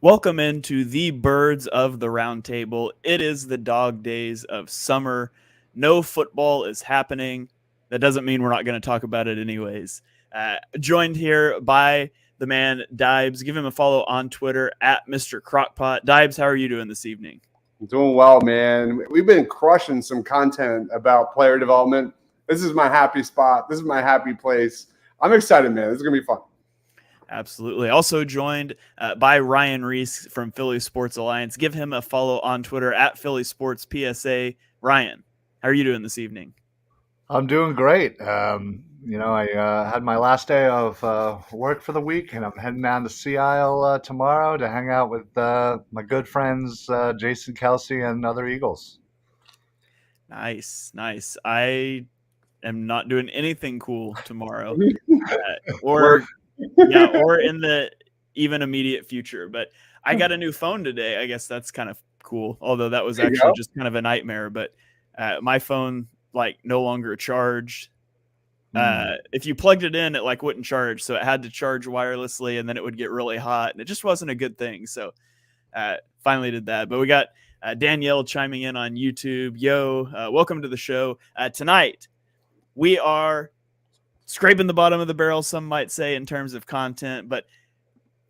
Welcome into the Birds of the Round Table. It is the dog days of summer. No football is happening. That doesn't mean we're not going to talk about it anyways. Joined here by the man Dibes. Give him a follow on Twitter at Mr. Crockpot. Dibes, how are you doing this evening? I'm doing well, man. We've been crushing some content about player development. This is my happy spot. This is my happy place. I'm excited, man. This is going to be fun. Absolutely. Also joined by Ryan Reese from Philly Sports Alliance. Give him a follow on Twitter at Philly Sports PSA. Ryan, how are you doing this evening? I'm doing great. I had my last day of work for the week, and I'm heading down to Sea Isle tomorrow to hang out with my good friends Jason Kelsey and other Eagles. Nice, nice. I am not doing anything cool tomorrow, or in the even immediate future. But I got a new phone today. I guess that's kind of cool. Although that was actually just kind of a nightmare. But my phone no longer charged. If you plugged it in, it wouldn't charge, so it had to charge wirelessly, and then it would get really hot, and it just wasn't a good thing. So finally did that. But we got Danielle chiming in on YouTube. Yo, welcome to the show. Tonight we are scraping the bottom of the barrel, some might say, in terms of content, but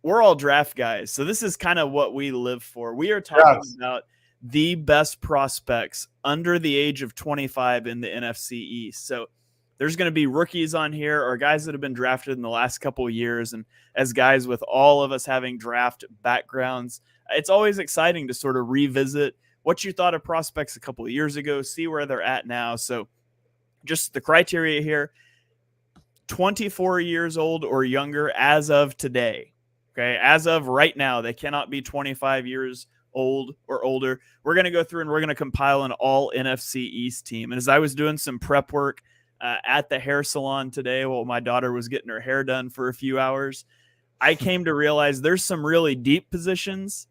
we're all draft guys, so this is kind of what we live for. We are talking about the best prospects under the age of 25 in the NFC East. So there's going to be rookies on here or guys that have been drafted in the last couple of years. And as guys with all of us having draft backgrounds, it's always exciting to sort of revisit what you thought of prospects a couple of years ago, see where they're at now. So just the criteria here, 24 years old or younger as of today. Okay. As of right now, they cannot be 25 years old or older. We're going to go through and we're going to compile an all NFC East team. And as I was doing some prep work at the hair salon today while my daughter was getting her hair done for a few hours, I came to realize there's some really deep positions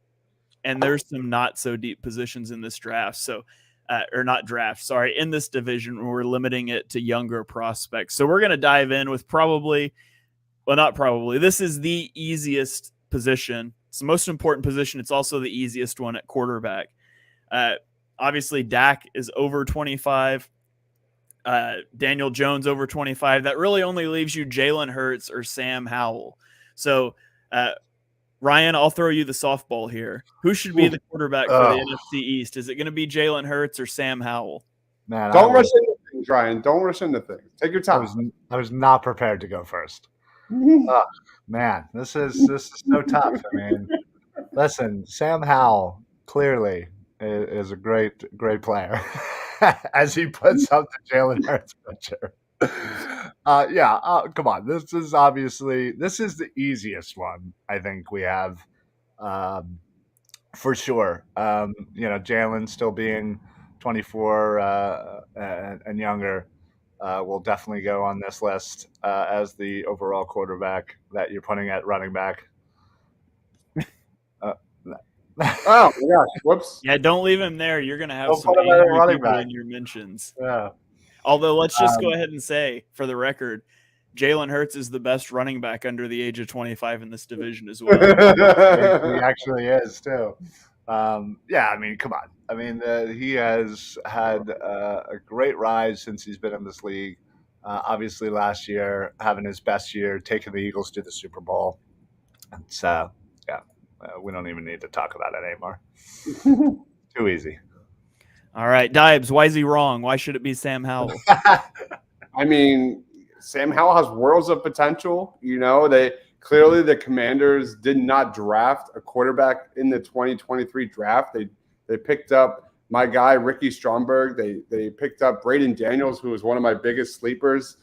and there's some not so deep positions in this draft. So, in this division, we're limiting it to younger prospects. So we're going to dive in with this is the easiest position. It's the most important position. It's also the easiest one at quarterback. Obviously, Dak is over 25. Daniel Jones over 25. That really only leaves you Jalen Hurts or Sam Howell. So, Ryan, I'll throw you the softball here. Who should be the quarterback for the NFC East? Is it going to be Jalen Hurts or Sam Howell? Man, don't rush into things, Ryan. Don't rush into things. Take your time. I was not prepared to go first. Man, this is so tough. I mean, listen, Sam Howell clearly is a great player as he puts up the Jalen Hurts picture. Come on. This is the easiest one I think we have, for sure. Jalen still being 24 and younger will definitely go on this list as the overall quarterback that you're putting at running back. Oh my gosh! Whoops. Yeah, don't leave him there. You're going to have some angry people in your mentions. Yeah. Although let's just go ahead and say, for the record, Jalen Hurts is the best running back under the age of 25 in this division as well. He actually is too. I mean, come on. I mean, he has had a great rise since he's been in this league. Obviously, last year having his best year, taking the Eagles to the Super Bowl. It's we don't even need to talk about it anymore. Too easy. All right, Dibes, why is he wrong? Why should it be Sam Howell? I mean, Sam Howell has worlds of potential. Clearly the Commanders did not draft a quarterback in the 2023 draft. They picked up my guy Ricky Stromberg. They picked up Braden Daniels, who was one of my biggest sleepers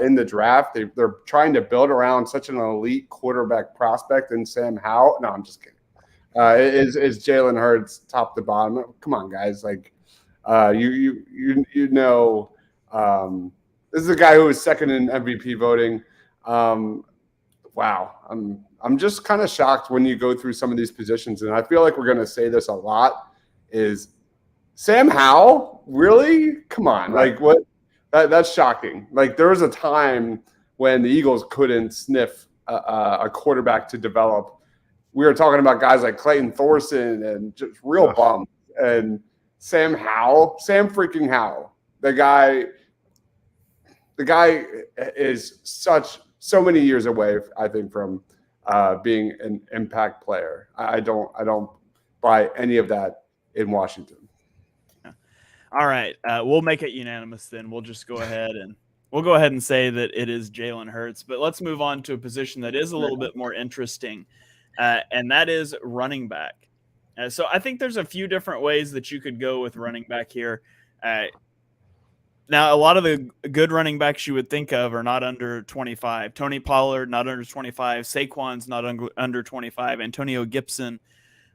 in the draft. They're trying to build around such an elite quarterback prospect in Sam Howell. No, I'm just kidding. Is Jalen Hurts top to bottom? Come on, guys! This is a guy who was second in MVP voting. Wow, I'm just kind of shocked when you go through some of these positions, and I feel like we're going to say this a lot. Is Sam Howell really? Come on, like what? That's shocking. Like there was a time when the Eagles couldn't sniff a quarterback to develop we were talking about guys like Clayton Thorson and just real bums. And Sam freaking Howell, the guy is so many years away, I think, from being an impact player. I don't buy any of that in Washington. All right, we'll make it unanimous then. We'll just go ahead and say that it is Jalen Hurts. But let's move on to a position that is a little bit more interesting, and that is running back. So I think there's a few different ways that you could go with running back here. Now, a lot of the good running backs you would think of are not under 25. Tony Pollard, not under 25. Saquon's not under 25. Antonio Gibson,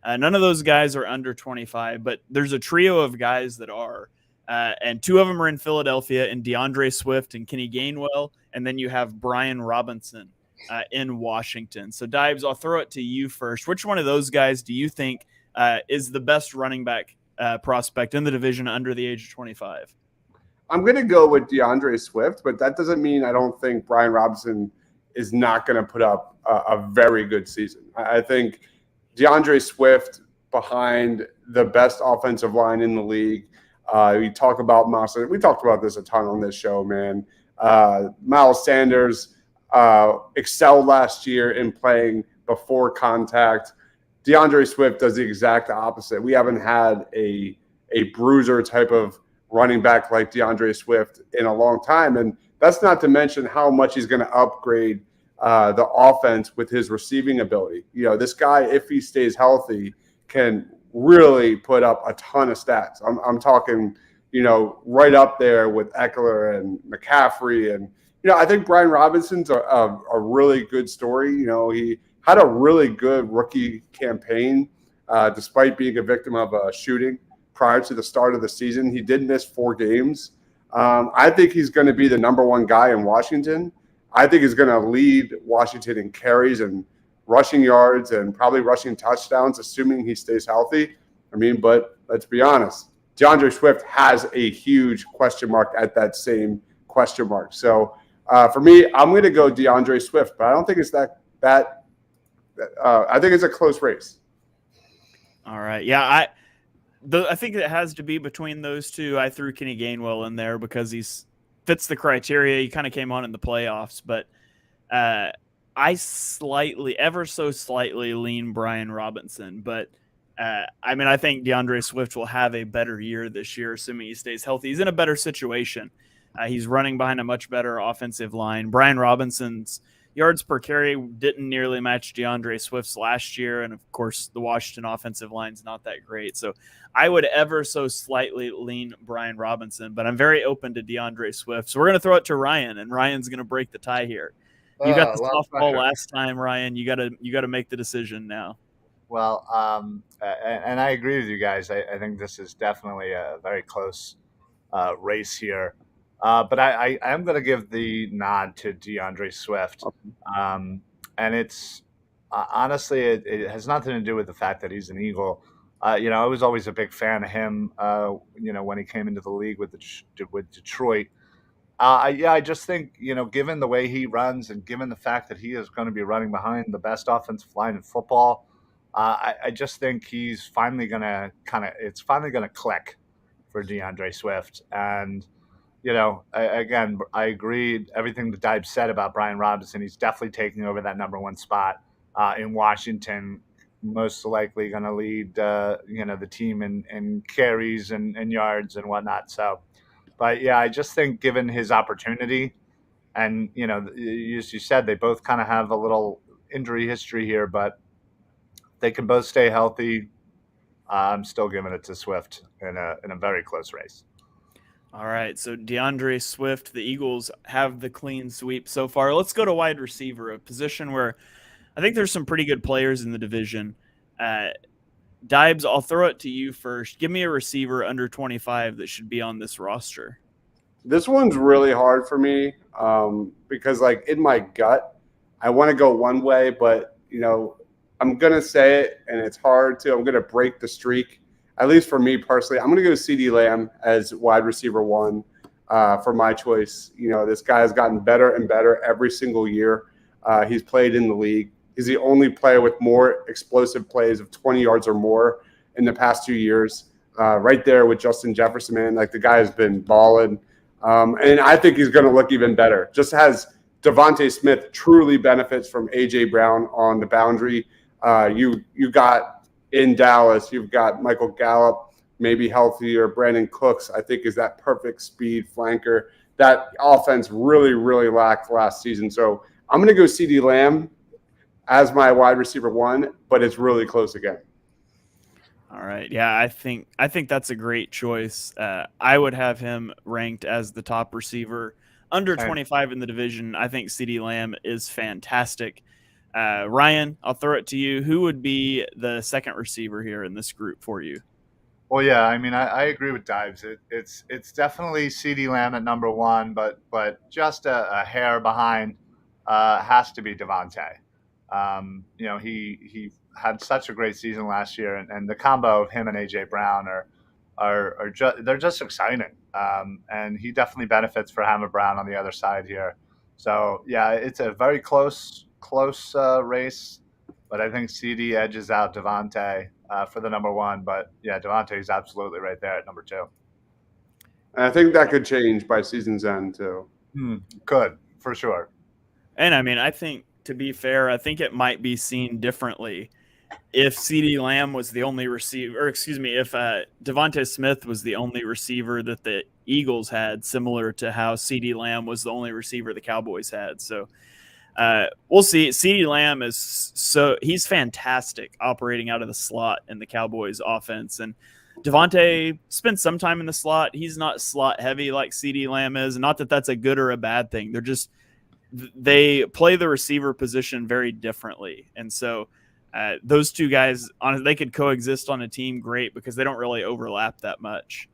none of those guys are under 25, but there's a trio of guys that are. And two of them are in Philadelphia, and DeAndre Swift and Kenny Gainwell. And then you have Brian Robinson in Washington. So, Dibes, I'll throw it to you first. Which one of those guys do you think is the best running back prospect in the division under the age of 25? I'm going to go with DeAndre Swift, but that doesn't mean I don't think Brian Robinson is not going to put up a very good season. I think DeAndre Swift behind the best offensive line in the league. We talk about Miles. We talked about this a ton on this show, man. Miles Sanders excelled last year in playing before contact. DeAndre Swift does the exact opposite. We haven't had a bruiser type of running back like DeAndre Swift in a long time. And that's not to mention how much he's going to upgrade the offense with his receiving ability. This guy, if he stays healthy, can really put up a ton of stats. I'm talking, right up there with Eckler and McCaffrey. And, I think Brian Robinson's a really good story. He had a really good rookie campaign despite being a victim of a shooting prior to the start of the season. He did miss 4 games. I think he's going to be the number one guy in Washington. I think he's going to lead Washington in carries and rushing yards and probably rushing touchdowns, assuming he stays healthy. But let's be honest, DeAndre Swift has a huge question mark at that same question mark. So for me, I'm going to go DeAndre Swift, but I don't think it's that I think it's a close race. All right. Yeah, I think it has to be between those two. I threw Kenny Gainwell in there because he fits the criteria. He kind of came on in the playoffs, but I ever so slightly lean Brian Robinson. But I think DeAndre Swift will have a better year this year, assuming he stays healthy. He's in a better situation. He's running behind a much better offensive line. Brian Robinson's yards per carry didn't nearly match DeAndre Swift's last year. And, of course, the Washington offensive line's not that great. So I would ever so slightly lean Brian Robinson, but I'm very open to DeAndre Swift. So we're going to throw it to Ryan, and Ryan's going to break the tie here. You got the softball last time, Ryan. You got to make the decision now. Well, and I agree with you guys. I think this is definitely a very close race here. But I am going to give the nod to DeAndre Swift. And it's honestly, it has nothing to do with the fact that he's an Eagle. I was always a big fan of him, when he came into the league with Detroit. I just think, given the way he runs and given the fact that he is going to be running behind the best offensive line in football, I just think he's finally going to it's finally going to click for DeAndre Swift. And, I agree everything that Dibe said about Brian Robinson. He's definitely taking over that number one spot in Washington, most likely going to lead, the team in carries and yards and whatnot. So, but yeah, I just think given his opportunity and, as you said, they both kind of have a little injury history here, but they can both stay healthy. I'm still giving it to Swift in a very close race. All right, so DeAndre Swift, the Eagles have the clean sweep so far. Let's go to wide receiver, a position where I think there's some pretty good players in the division. Dibes, I'll throw it to you first. Give me a receiver under 25 that should be on this roster. This one's really hard for me because, in my gut, I want to go one way, but, I'm going to say it, and it's hard to. I'm going to break the streak. At least for me personally, I'm going to go CeeDee Lamb as wide receiver 1 for my choice. This guy has gotten better and better every single year he's played in the league. He's the only player with more explosive plays of 20 yards or more in the past 2 years. Right there with Justin Jefferson, man. Like, the guy has been balling. And I think he's going to look even better. Just as Devontae Smith truly benefits from A.J. Brown on the boundary. You got in Dallas, you've got Michael Gallup, maybe healthier. Brandon Cooks, I think, is that perfect speed flanker. That offense really, really lacked last season. So I'm going to go CeeDee Lamb as my wide receiver 1, but it's really close again. All right. Yeah, I think that's a great choice. I would have him ranked as the top receiver under 25 in the division. I think CeeDee Lamb is fantastic. Ryan, I'll throw it to you. Who would be the second receiver here in this group for you? Well, yeah, I mean, I agree with Dives. It's definitely CeeDee Lamb at number 1, but just a hair behind has to be Devontae. He had such a great season last year, and the combo of him and A.J. Brown they're just exciting. And he definitely benefits for having Brown on the other side here. So, yeah, it's a very close race, but I think CD edges out Devontae for the number 1. But, yeah, Devontae is absolutely right there at number 2. And I think that could change by season's end, too. Could, for sure. And, I mean, I think, to be fair, I think it might be seen differently if CeeDee Lamb was the only receiver, or excuse me, if Devontae Smith was the only receiver that the Eagles had, similar to how CeeDee Lamb was the only receiver the Cowboys had. So we'll see. CeeDee Lamb he's fantastic operating out of the slot in the Cowboys offense. And Devontae spent some time in the slot. He's not slot heavy like CeeDee Lamb is. Not that that's a good or a bad thing. They play the receiver position very differently. And so those two guys, they could coexist on a team great because they don't really overlap that much.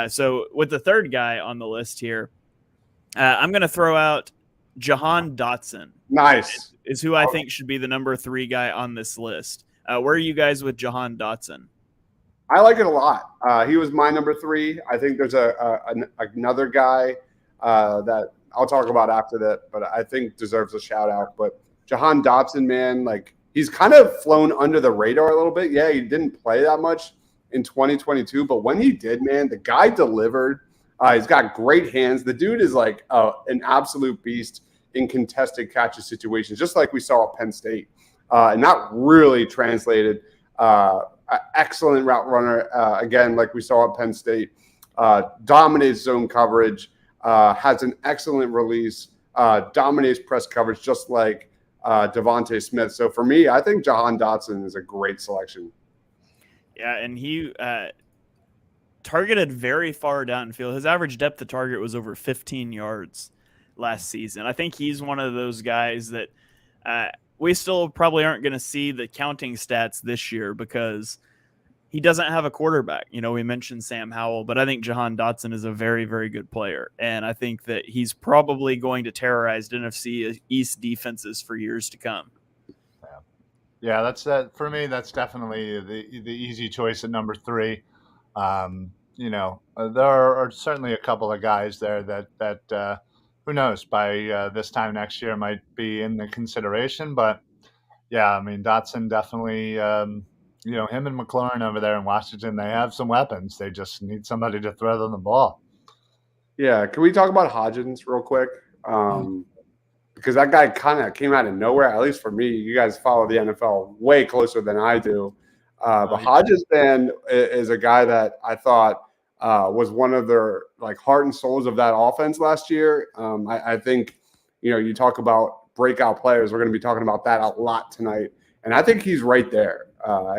So with the third guy on the list here, I'm going to throw out Jahan Dotson. Nice. Is who I think should be the number 3 guy on this list. Where are you guys with Jahan Dotson? I like it a lot. He was my number 3. I think there's another guy that I'll talk about after that, but I think deserves a shout out. But Jahan Dotson, man, like, he's kind of flown under the radar a little bit. Yeah, he didn't play that much in 2022, but when he did, man, the guy delivered. He's got great hands. The dude is like an absolute beast in contested catches situations, just like we saw at Penn State. And that really translated. Excellent route runner, again, like we saw at Penn State. Dominates zone coverage, has an excellent release, dominates press coverage, just like Devontae Smith. So for me, I think Jahan Dotson is a great selection. Yeah, and he targeted very far downfield. His average depth of target was over 15 yards last season. I think he's one of those guys that we still probably aren't going to see the counting stats this year because he doesn't have a quarterback. We mentioned Sam Howell, but I think Jahan Dotson is a very, very good player. And I think that he's probably going to terrorize NFC East defenses for years to come. Yeah, that's that for me. That's definitely the easy choice at number 3. There are certainly a couple of guys there that who knows, by this time next year might be in the consideration. But yeah, I mean, Dotson definitely. Him and McLaurin over there in Washington, they have some weapons. They just need somebody to throw them the ball. Yeah, can we talk about Hodgins real quick? Because that guy kind of came out of nowhere, at least for me. You guys follow the NFL way closer than I do. But Hodgins, man, is a guy that I thought was one of their heart and souls of that offense last year. I think, you talk about breakout players. We're going to be talking about that a lot tonight. And I think he's right there.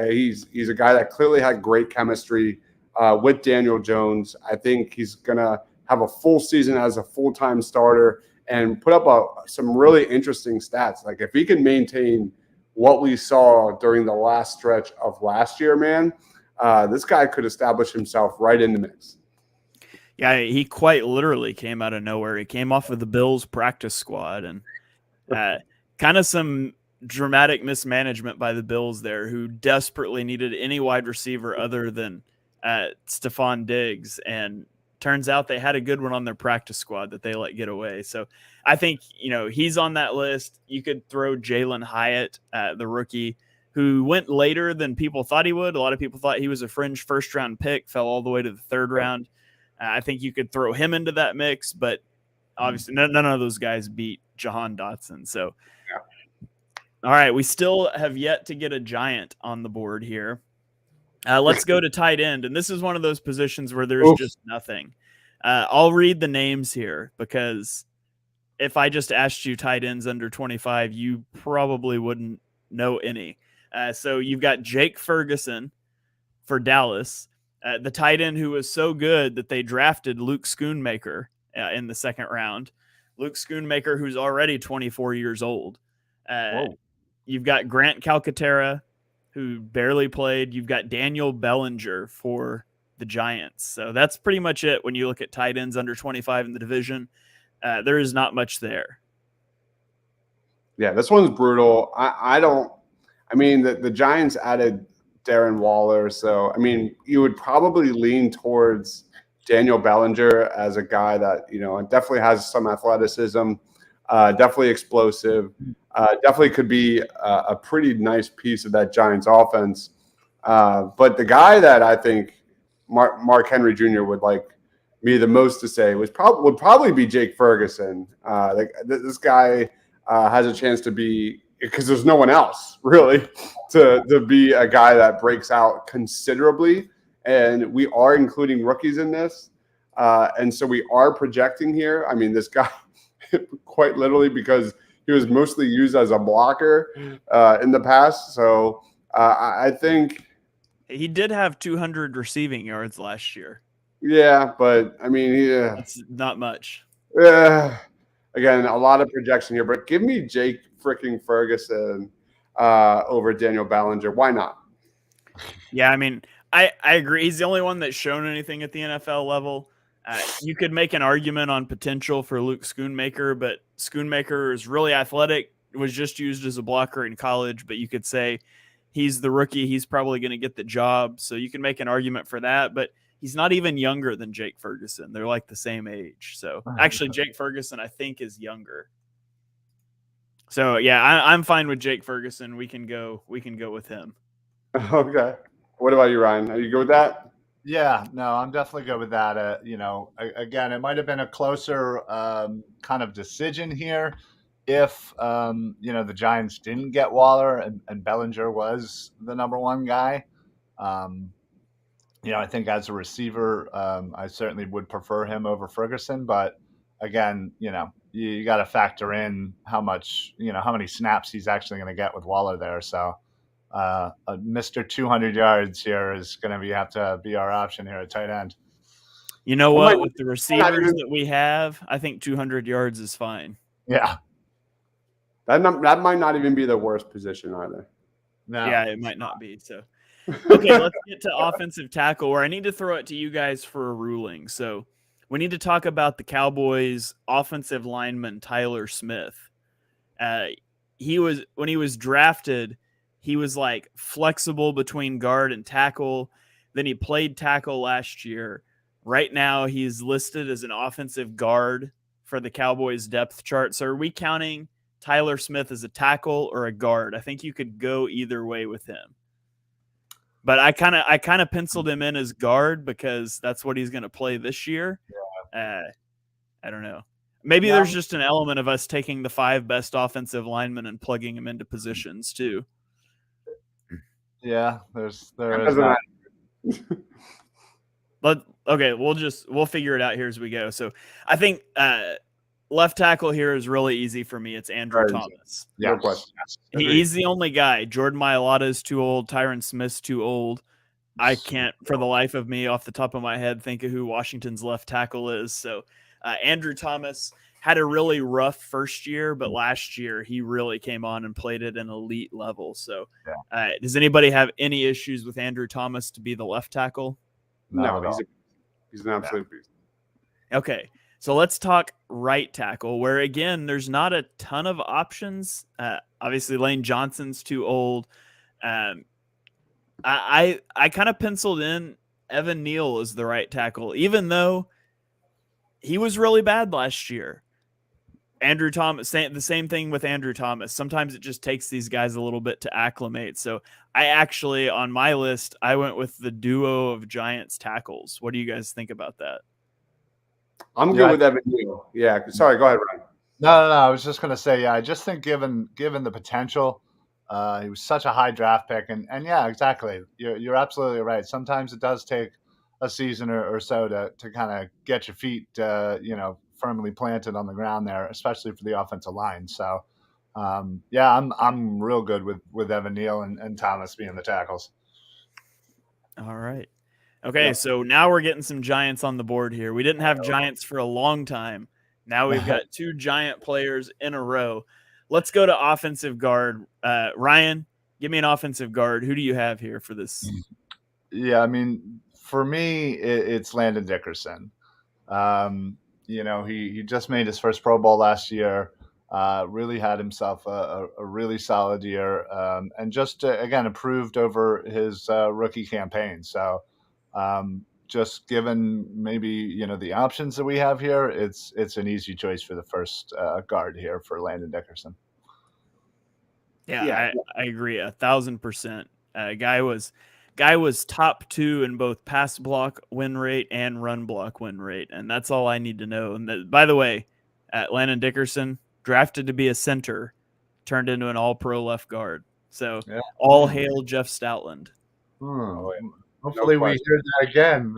He's a guy that clearly had great chemistry with Daniel Jones. I think he's going to have a full season as a full-time starter and put up some really interesting stats. Like, if he can maintain what we saw during the last stretch of last year, man, this guy could establish himself right in the mix. Yeah, he quite literally came out of nowhere. He came off of the Bills practice squad, and kind of some dramatic mismanagement by the Bills there, who desperately needed any wide receiver other than Stephon Diggs, and turns out they had a good one on their practice squad that they let get away. So I think, he's on that list. You could throw Jalen Hyatt, the rookie, who went later than people thought he would. A lot of people thought he was a fringe first-round pick, fell all the way to the third round. I think you could throw him into that mix, but obviously none of those guys beat Jahan Dotson. So, all right, we still have yet to get a giant on the board here. Let's go to tight end, and this is one of those positions where there's just nothing. I'll read the names here because if I just asked you tight ends under 25, you probably wouldn't know any. So you've got Jake Ferguson for Dallas, the tight end who was so good that they drafted Luke Schoonmaker in the second round. Luke Schoonmaker, who's already 24 years old. You've got Grant Calcaterra, who barely played. You've got Daniel Bellinger for the Giants. So that's pretty much it when you look at tight ends under 25 in the division. There is not much there. Yeah, this one's brutal. The Giants added Darren Waller. So, you would probably lean towards Daniel Bellinger as a guy that, definitely has some athleticism, definitely explosive, definitely could be a pretty nice piece of that Giants offense. But the guy that I think Mark Henry Jr. would like me the most to say would probably be Jake Ferguson. This guy has a chance to be, because there's no one else really to be a guy that breaks out considerably. And we are including rookies in this. And so we are projecting here. This guy quite literally, because he was mostly used as a blocker in the past. So I think he did have 200 receiving yards last year. Yeah, but that's not much. Again, a lot of projection here, but give me Jake freaking Ferguson over Daniel Bellinger. Why not? Yeah, I agree. He's the only one that's shown anything at the NFL level. You could make an argument on potential for Luke Schoonmaker, but Schoonmaker is really athletic, was just used as a blocker in college, but you could say he's the rookie. He's probably going to get the job. So you can make an argument for that, but he's not even younger than Jake Ferguson. They're like the same age. So actually Jake Ferguson, I think, is younger. So yeah, I'm fine with Jake Ferguson. We can go with him. Okay. What about you, Ryan? Are you good with that? Yeah, no, I'm definitely good with that. Again, it might have been a closer kind of decision here if, the Giants didn't get Waller and Bellinger was the number one guy. I think as a receiver, I certainly would prefer him over Ferguson. But again, you got to factor in how many snaps he's actually going to get with Waller there. So Mr. 200 yards here is going to have to be our option here at tight end. You know what? With the receivers that we have, I think 200 yards is fine. Yeah. That might not even be the worst position either. No. Yeah, it might not be. So, okay, let's get to offensive tackle, where I need to throw it to you guys for a ruling. So we need to talk about the Cowboys offensive lineman, Tyler Smith. When he was drafted, he was like flexible between guard and tackle. Then he played tackle last year. Right now, he's listed as an offensive guard for the Cowboys depth chart. So are we counting Tyler Smith as a tackle or a guard? I think you could go either way with him. But I kind of penciled him in as guard because that's what he's going to play this year. Yeah. I don't know. Maybe there's just an element of us taking the 5 best offensive linemen and plugging them into positions too. Yeah, there is that. But okay, we'll figure it out here as we go. So I think left tackle here is really easy for me. It's Andrew Thomas. Yeah, no question. He's the only guy. Jordan Mailata is too old. Tyron Smith's too old. I can't, for the life of me, off the top of my head, think of who Washington's left tackle is. So Andrew Thomas had a really rough first year, but last year he really came on and played at an elite level. So does anybody have any issues with Andrew Thomas to be the left tackle? No, he's an absolute beast. Okay. So let's talk right tackle, where, again, there's not a ton of options. Obviously, Lane Johnson's too old. I kind of penciled in Evan Neal as the right tackle, even though he was really bad last year. Andrew Thomas, the same thing with Andrew Thomas. Sometimes it just takes these guys a little bit to acclimate. So I actually, on my list, I went with the duo of Giants tackles. What do you guys think about that? I'm good with Evan Neal. Yeah. Sorry, go ahead, Ryan. No. I was just going to say, I just think given the potential, he was such a high draft pick, and yeah, exactly. You're absolutely right. Sometimes it does take a season or so to kind of get your feet, firmly planted on the ground there, especially for the offensive line. So, I'm real good with Evan Neal and Thomas being the tackles. All right. Okay, so now we're getting some Giants on the board here. We didn't have Giants for a long time. Now we've got 2 Giant players in a row. Let's go to offensive guard. Ryan, give me an offensive guard. Who do you have here for this? Yeah, I mean, for me, it's Landon Dickerson. He just made his first Pro Bowl last year. Really had himself a really solid year, and just again improved over his rookie campaign. So, just given maybe the options that we have here, it's an easy choice for the first guard here for Landon Dickerson. Yeah. I agree 1,000%. Guy was top 2 in both pass block win rate and run block win rate, and that's all I need to know. And by the way, Landon Dickerson, drafted to be a center, turned into an all-pro left guard. So all hail Jeff Stoutland. Hopefully we hear that again,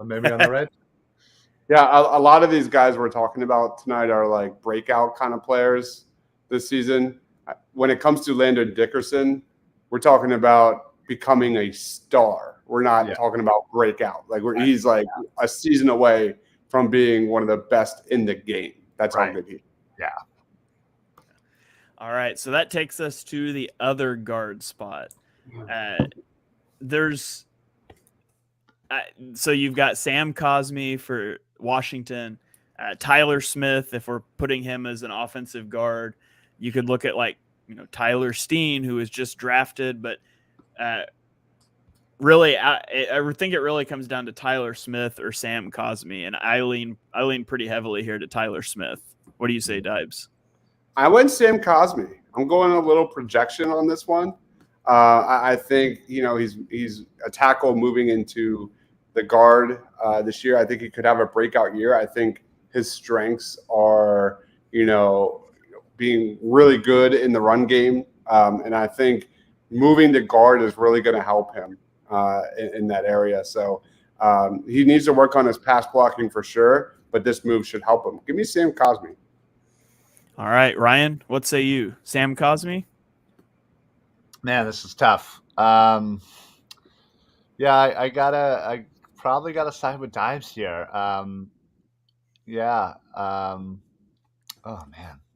maybe on the red. Yeah, a lot of these guys we're talking about tonight are like breakout kind of players this season. When it comes to Landon Dickerson, we're talking about becoming a star. We're not talking about breakout. Like he's like a season away from being one of the best in the game. That's how good he is. Yeah. All right, so that takes us to the other guard spot. So you've got Sam Cosmi for Washington, Tyler Smith. If we're putting him as an offensive guard, you could look at Tyler Steen, who was just drafted, but really, I think it really comes down to Tyler Smith or Sam Cosmi, and I lean pretty heavily here to Tyler Smith. What do you say, Dibes? I went Sam Cosmi. I'm going a little projection on this one. I think he's a tackle moving into the guard this year. I think he could have a breakout year. I think his strengths are being really good in the run game, and I think moving to guard is really going to help him in that area. So he needs to work on his pass blocking for sure, but this move should help him. Give me Sam Cosmi. All right, Ryan, what say you? Sam Cosmi? Man, this is tough. I probably gotta side with Dimes here. Oh man,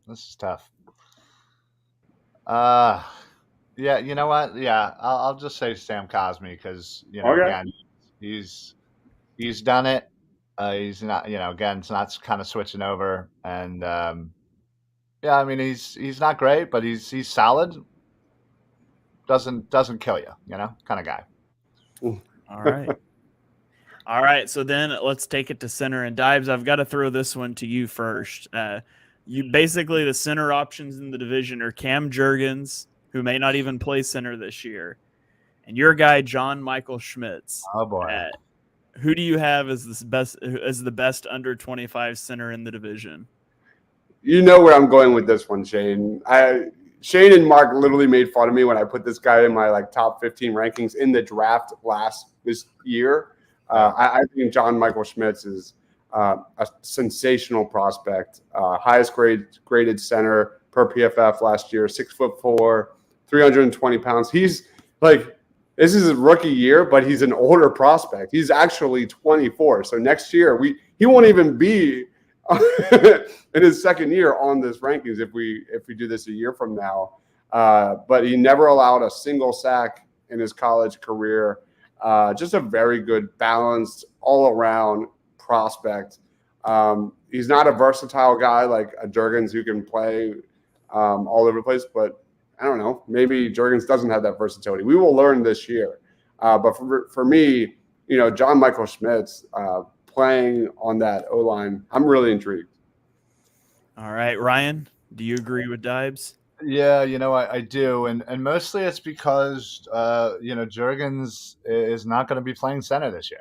this is tough. You know what? Yeah, I'll just say Sam Cosmi because again, he's done it. He's not, again, it's not kind of switching over, and I mean he's not great, but he's solid. Doesn't kill you, kind of guy. All right. So then let's take it to center and Dibes. I've got to throw this one to you first. You basically the center options in the division are Cam Jurgens, who may not even play center this year, and your guy John Michael Schmitz. Oh boy. Who do you have as the best under 25 center in the division? You know where I'm going with this one, Shane. Shane and Mark literally made fun of me when I put this guy in my top 15 rankings in the draft this year. I think John Michael Schmitz is a sensational prospect, highest graded center per PFF last year, 6'4", 320 pounds. He's this is his rookie year, but he's an older prospect. He's actually 24. So next year he won't even be in his second year on this rankings if we do this a year from now. But he never allowed a single sack in his college career. Just a very good, balanced, all-around prospect. He's not a versatile guy like a Jurgens who can play all over the place, but I don't know. Maybe Jurgens doesn't have that versatility. We will learn this year. But for me, John Michael Schmitz playing on that O-line. I'm really intrigued. All right, Ryan, do you agree with Dibes? Yeah, I do, and mostly it's because Jurgens is not going to be playing center this year.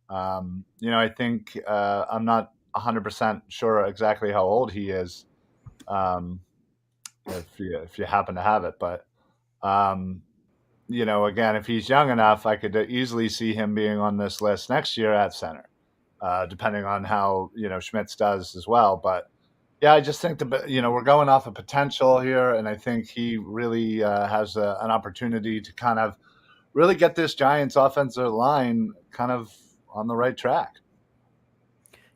I think I'm not 100% sure exactly how old he is, if you happen to have it, but again, if he's young enough, I could easily see him being on this list next year at center, depending on how Schmitz does as well, but. Yeah, I just think we're going off of potential here, and I think he really has an opportunity to kind of really get this Giants offensive line kind of on the right track.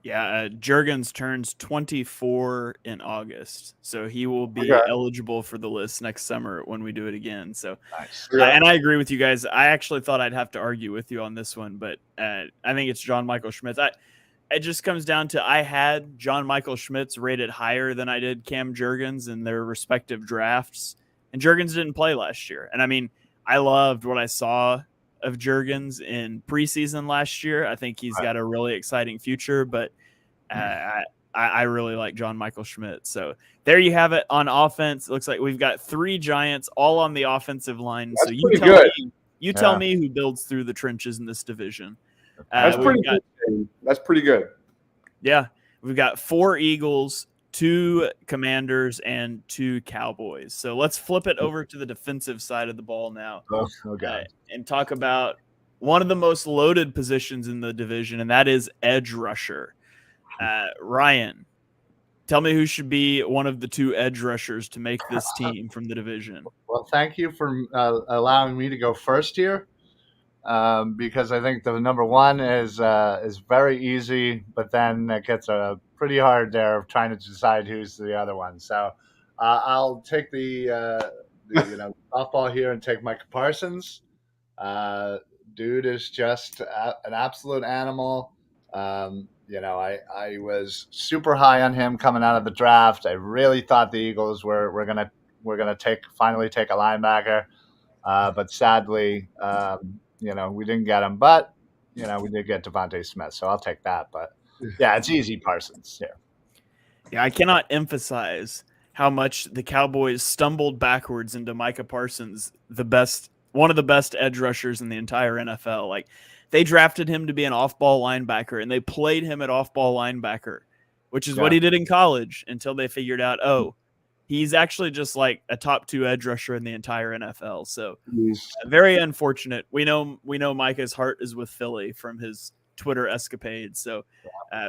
Yeah, Jurgens turns 24 in August, so he will be eligible for the list next summer when we do it again. So, nice. And I agree with you guys. I actually thought I'd have to argue with you on this one, but I think it's John Michael Schmitz. It just comes down to I had John Michael Schmitz rated higher than I did Cam Jurgens in their respective drafts, and Jurgens didn't play last year. And I mean, I loved what I saw of Jurgens in preseason last year. I think he's got a really exciting future, but I really like John Michael Schmitz. So there you have it on offense. It looks like we've got 3 Giants all on the offensive line. That's so you tell me who builds through the trenches in this division. That's pretty good. That's pretty good. Yeah. We've got 4 Eagles, 2 Commanders, and 2 Cowboys. So let's flip it over to the defensive side of the ball now. Okay. And talk about one of the most loaded positions in the division, and that is edge rusher. Ryan, tell me who should be one of the 2 edge rushers to make this team from the division. Well, thank you for allowing me to go first here. Because I think the number 1 is very easy, but then it gets pretty hard there of trying to decide who's the other one. So I'll take the softball here and take Micah Parsons. Dude is just an absolute animal. I was super high on him coming out of the draft. I really thought the Eagles were gonna finally take a linebacker, but sadly. We didn't get him, but we did get Devontae Smith, so I'll take that. But yeah, it's easy, Parsons. Yeah, I cannot emphasize how much the Cowboys stumbled backwards into Micah Parsons, one of the best edge rushers in the entire NFL. Like, they drafted him to be an off-ball linebacker, and they played him at off-ball linebacker, which is what he did in college until they figured out, he's actually just like a top 2 edge rusher in the entire NFL. So very unfortunate. We know Micah's heart is with Philly from his Twitter escapades. So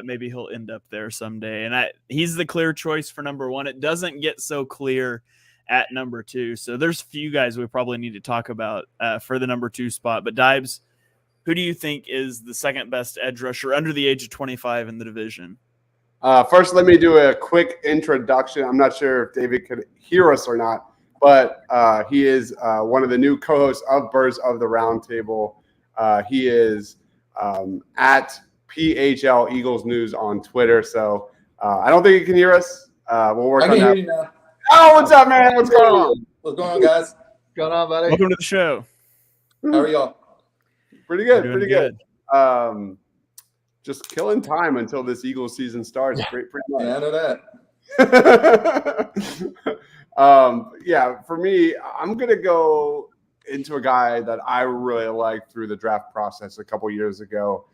maybe he'll end up there someday. And he's the clear choice for number 1. It doesn't get so clear at number 2. So there's a few guys we probably need to talk about for the number 2 spot. But Dibes, who do you think is the second best edge rusher under the age of 25 in the division? First, let me do a quick introduction. I'm not sure if David could hear us or not, but he is one of the new co-hosts of Birds of the Round Table. He is at PHL Eagles News on Twitter. So I don't think he can hear us. We'll work on that. I can hear you now. Oh, what's up, man? What's going on? What's going on, guys? What's going on, buddy? Welcome to the show. How are y'all? Pretty good. Pretty good. Just killing time until this Eagles season starts. Yeah. Pretty much. Yeah, I know that. For me, I'm going to go into a guy that I really liked through the draft process a couple years ago.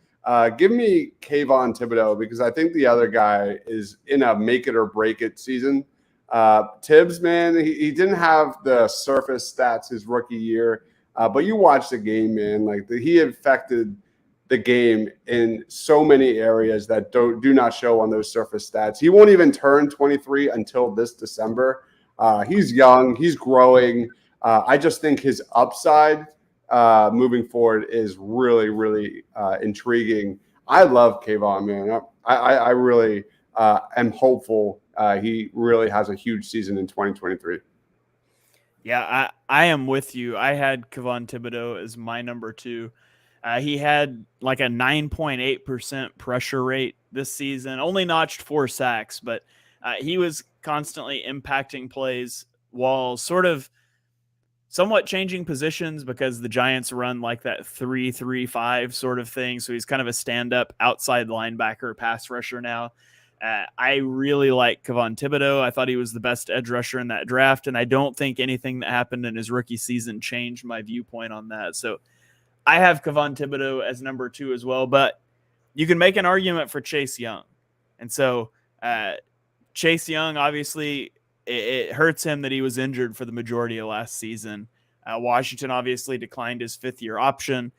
Give me Kayvon Thibodeau, because I think the other guy is in a make it or break it season. Tibbs, man, he didn't have the surface stats his rookie year, but you watch the game, man. Like he affected the game in so many areas that do not show on those surface stats. He won't even turn 23 until this December. He's young. He's growing. I just think his upside moving forward is really, really intriguing. I love Kayvon, man. I really am hopeful he really has a huge season in 2023. Yeah, I am with you. I had Kayvon Thibodeau as my number 2. He had like a 9.8% pressure rate this season, only notched 4 sacks, but he was constantly impacting plays while sort of somewhat changing positions because the Giants run like that 3-3-5 sort of thing. So he's kind of a stand-up outside linebacker pass rusher now. I really like Kayvon Thibodeaux. I thought he was the best edge rusher in that draft, and I don't think anything that happened in his rookie season changed my viewpoint on that. So I have Kayvon Thibodeaux as number 2 as well, but you can make an argument for Chase Young. And so Chase Young, obviously, it hurts him that he was injured for the majority of last season. Washington obviously declined his 5th-year option.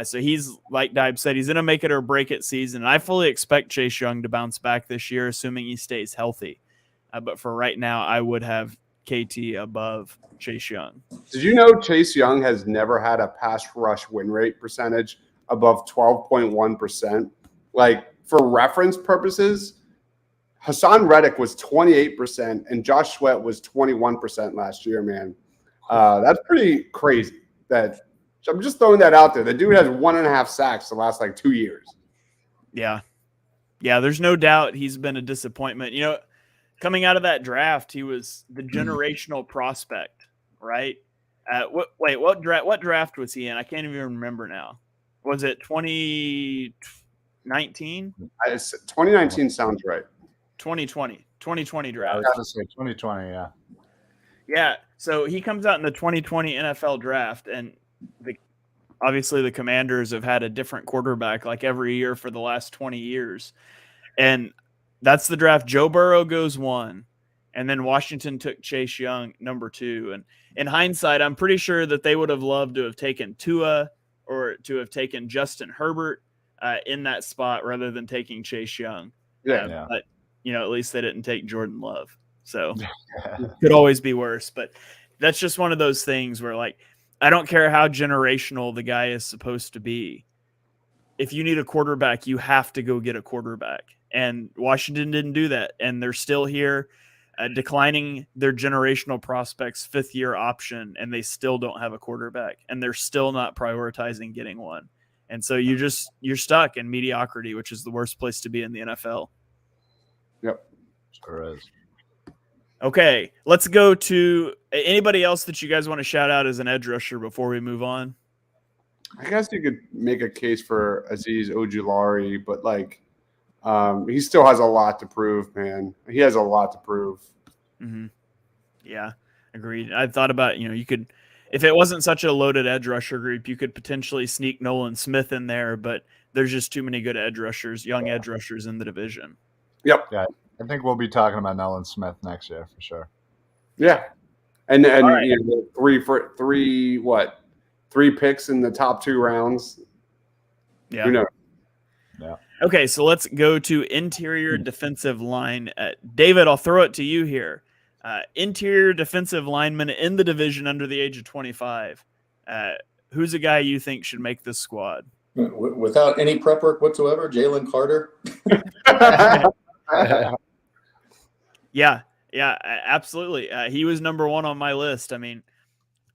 So he's, like Dibe said, he's in a make it or break it season. And I fully expect Chase Young to bounce back this year, assuming he stays healthy. But for right now, I would have KT above Chase Young. Did you know Chase Young has never had a pass rush win rate percentage above 12.1%? Like, for reference purposes, Hassan Reddick was 28% and Josh Sweat was 21% last year, man. That's pretty crazy. I'm just throwing that out there. The dude has 1.5 sacks the last 2 years. Yeah. Yeah, there's no doubt he's been a disappointment. You know, coming out of that draft, he was the generational prospect, right? What draft was he in? I can't even remember now. Was it 2019? 2019 sounds right. 2020 draft. I was going to say 2020, yeah. Yeah, so he comes out in the 2020 NFL draft, and obviously the Commanders have had a different quarterback like every year for the last 20 years. And that's the draft. Joe Burrow goes 1, and then Washington took Chase Young, number 2. And in hindsight, I'm pretty sure that they would have loved to have taken Tua or to have taken Justin Herbert in that spot rather than taking Chase Young. Yeah. But, at least they didn't take Jordan Love. So could always be worse. But that's just one of those things where, I don't care how generational the guy is supposed to be. If you need a quarterback, you have to go get a quarterback. And Washington didn't do that. And they're still here declining their generational prospects 5th-year option, and they still don't have a quarterback. And they're still not prioritizing getting one. And so you're stuck in mediocrity, which is the worst place to be in the NFL. Yep. Sure is. Okay, let's go to anybody else that you guys want to shout out as an edge rusher before we move on. I guess you could make a case for Azeez Ojulari, but he still has a lot to prove, man. He has a lot to prove. Mm-hmm. Yeah, agreed. I thought about, you could, if it wasn't such a loaded edge rusher group, you could potentially sneak Nolan Smith in there, but there's just too many good edge rushers, young edge rushers in the division. Yep. Yeah, I think we'll be talking about Nolan Smith next year for sure. Yeah, and right. 3 picks in the top 2 rounds. Yeah. Who knows? Yeah. Okay, so let's go to interior defensive line. David, I'll throw it to you here. Interior defensive lineman in the division under the age of 25. Who's a guy you think should make this squad? Without any prep work whatsoever, Jalen Carter. Yeah, absolutely. He was number 1 on my list. I mean,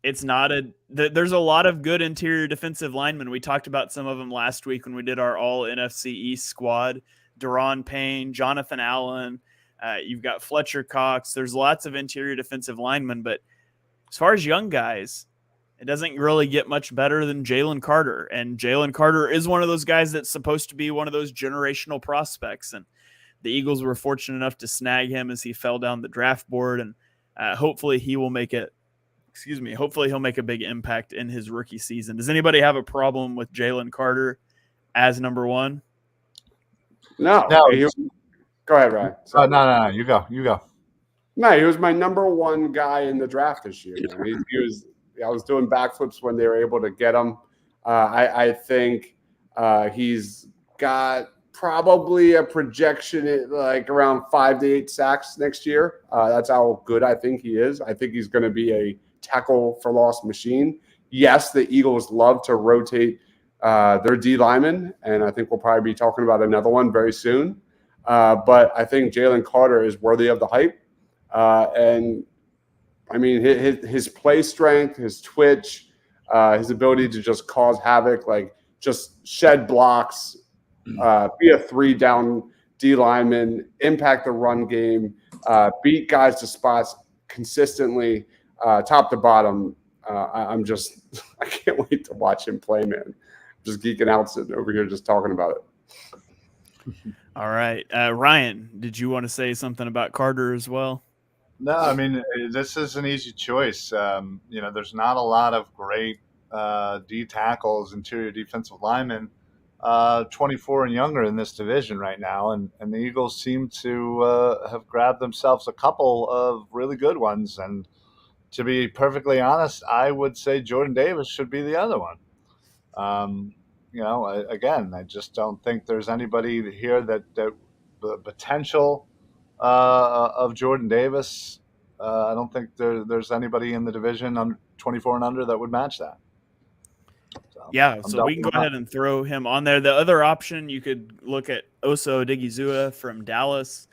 it's not there's a lot of good interior defensive linemen. We talked about some of them last week when we did our all NFC East squad. Daron Payne, Jonathan Allen. You've got Fletcher Cox. There's lots of interior defensive linemen, but as far as young guys, it doesn't really get much better than Jalen Carter. And Jalen Carter is one of those guys that's supposed to be one of those generational prospects. And the Eagles were fortunate enough to snag him as he fell down the draft board. And hopefully he'll make a big impact in his rookie season. Does anybody have a problem with Jalen Carter as number 1? No. Go ahead, Ryan. No. You go. No, he was my number 1 guy in the draft this year. I was doing backflips when they were able to get him. I think he's got probably a projection at around 5 to 8 sacks next year. That's how good I think he is. I think he's going to be a tackle for loss machine. Yes, the Eagles love to rotate their D linemen, and I think we'll probably be talking about another one very soon. But I think Jalen Carter is worthy of the hype. And I mean, his play strength, his twitch, his ability to just cause havoc, just shed blocks, be a 3-down D lineman, impact the run game, beat guys to spots consistently, top to bottom. I can't wait to watch him play, man. I'm just geeking out sitting over here just talking about it. All right. Ryan, did you want to say something about Carter as well? No, I mean, this is an easy choice. There's not a lot of great D tackles, interior defensive linemen, 24 and younger in this division right now. And the Eagles seem to have grabbed themselves a couple of really good ones. And to be perfectly honest, I would say Jordan Davis should be the other one. I just don't think there's anybody here that the potential of Jordan Davis. I don't think there's anybody in the division under 24 and under that would match that. So we can go ahead and throw him on there. The other option, you could look at Oso Odigizua from Dallas.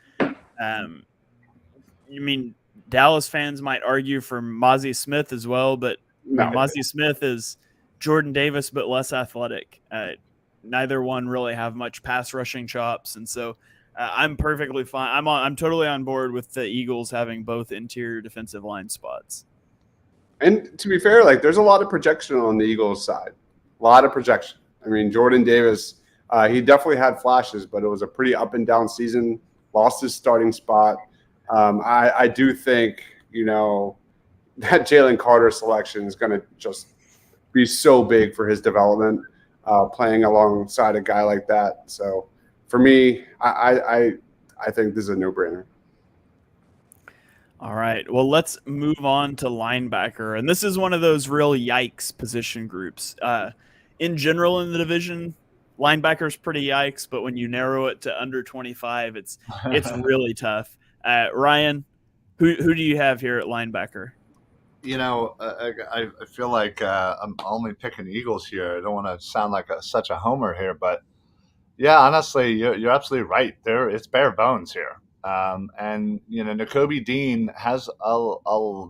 Dallas fans might argue for Mozzie Smith as well, but Mozzie Smith is Jordan Davis but less athletic. Neither one really have much pass rushing chops, and so I'm perfectly fine. I'm totally on board with the Eagles having both interior defensive line spots. And to be fair, there's a lot of projection on the Eagles side. A lot of projection. I mean, Jordan Davis, he definitely had flashes, but it was a pretty up and down season. Lost his starting spot. I do think, that Jalen Carter selection is going to just be so big for his development, playing alongside a guy like that. So for me, I think this is a no-brainer. All right. Well, let's move on to linebacker. And this is one of those real yikes position groups. In general in the division, linebacker's pretty yikes, but when you narrow it to under 25, it's really tough. Ryan, who do you have here at linebacker? I feel like I'm only picking Eagles here. I don't want to sound like such a homer here, but yeah, honestly, you're absolutely right. It's bare bones here. Nakobe Dean has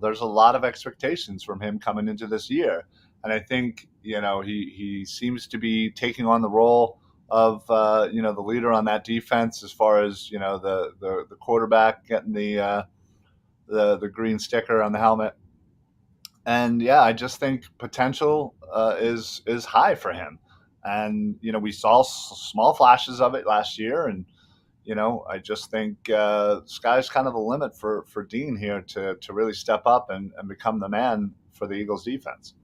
there's a lot of expectations from him coming into this year. And I think, he seems to be taking on the role of, the leader on that defense as far as, the quarterback getting the green sticker on the helmet. And yeah, I just think potential is high for him. And, we saw small flashes of it last year. And, I just think sky's kind of the limit for Dean here to really step up and become the man for the Eagles defense.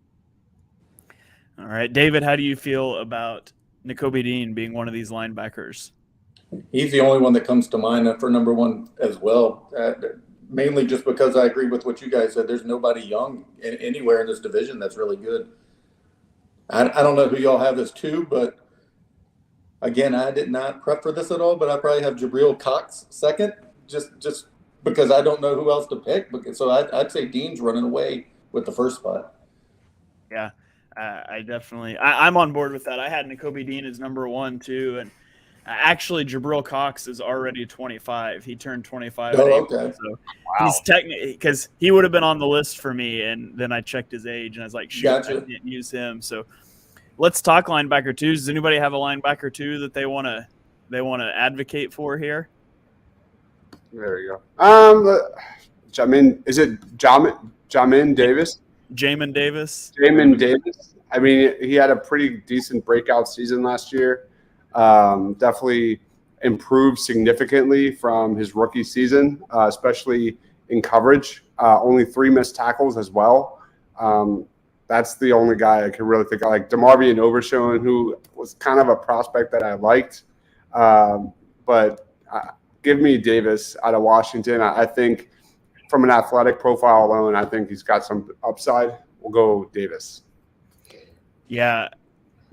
All right, David, how do you feel about Nakobe Dean being one of these linebackers? He's the only one that comes to mind for number one as well. Mainly just because I agree with what you guys said. There's nobody young anywhere in this division that's really good. I don't know who y'all have as two, but again, I did not prep for this at all, but I probably have Jabril Cox second, just because I don't know who else to pick. So I'd say Dean's running away with the first spot. Yeah, I'm on board with that. I had Nakobe Dean as number one too, and actually Jabril Cox is already 25. He turned 25. Oh, okay. So wow. He's technically, because he would have been on the list for me, and then I checked his age and I was like, shoot, Gotcha. I didn't use him. So let's talk linebacker too. Does anybody have a linebacker too that they want to advocate for here? There you go. Is it Jamin Davis? Jamin Davis. Jamin Davis. I mean, he had a pretty decent breakout season last year. Definitely improved significantly from his rookie season, especially in coverage. Only 3 missed tackles as well. That's the only guy I can really think of. Like DeMarvion Overshown, who was kind of a prospect that I liked. But give me Davis out of Washington. I think from an athletic profile alone, I think he's got some upside. We'll go Davis. Yeah.